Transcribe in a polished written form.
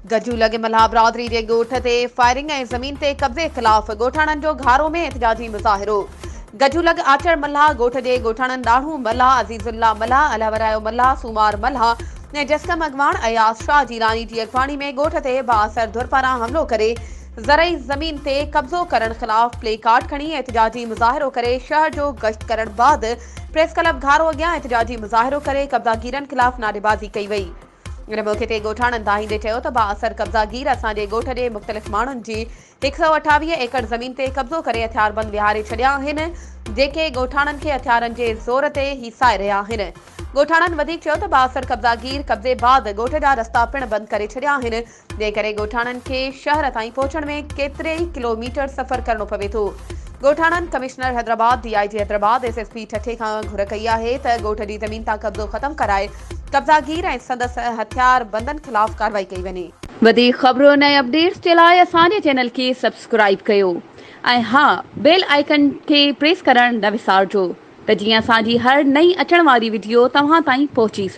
गजू लगे मल्हा बिरादरी के गोठ ते फायरिंग ऐं ज़मीन ते कब्ज़े ख़िलाफ़ गोठाणनि जो घारो में एहतजाजी मुज़ाहिरो। गजू लग आचर मल्हा गोठ जे गोठाणनि ॾाढ़ू मल्हा, अज़ीज़ुल्ला मल्हा, अलवरायो मल्हा, सूमार मल्हा ऐं जस्कम अॻवान अयाज़ शाह जीलानी जी अॻवानी में गोठ ते बाअसर धुर पारां हमलो करे ज़रई ज़मीन ते कब्ज़ो करण ख़िलाफ़ प्ले कार्ड खणी एहतजाजी मुज़ाहिरो करे शहर जो गश्त करण बाद प्रेस क्लब घारो अॻियां एहतजाजी मुज़ाहिरो करे कब्ज़ागीरनि ख़िलाफ़ नारेबाज़ी कई वई। इन मौक़े ते गोठाणनि दाहींदे चयो त बाअसर कब्ज़ागीर असांजे गोठ जे मुख़्तलिफ़ माण्हुनि जी 128 एकड़ ज़मीन ते कब्ज़ो करे हथियारबंद विहारे छॾिया आहिनि, जेके गोठाणनि खे हथियारनि जे ज़ोर ते हिसाए रहिया आहिनि। गोठाणनि वधीक चयो त बाअसर कब्ज़ागीर कब्ज़े बाद गोठ जा रस्ता पिणु बंदि करे छॾिया आहिनि, जंहिं करे गोठाणनि खे शहर ताईं पहुचण में केतिरे ई किलोमीटर सफ़र करणो पवे थो। गोठाणनि commissioner Hyderabad, DIG Hyderabad, SSP ठठे खां घुर कई आहे त गोठ जी ज़मीन तां कब्ज़ो ख़त्म कराए कब्ज़ागीर ऐं संदसि हथियार बंदनि ख़िलाफ़ कार्रवाई कई वञे। वधीक ख़बरूं ऐं अपडेट्स जे लाइ असांजे चैनल खे सब्सक्राइब कयो ऐं हा, बेल आइकन खे प्रेस करणु न विसारिजो त जीअं असांजी हर नई अचण वारी वीडियो तव्हां ताईं पहुची सघे।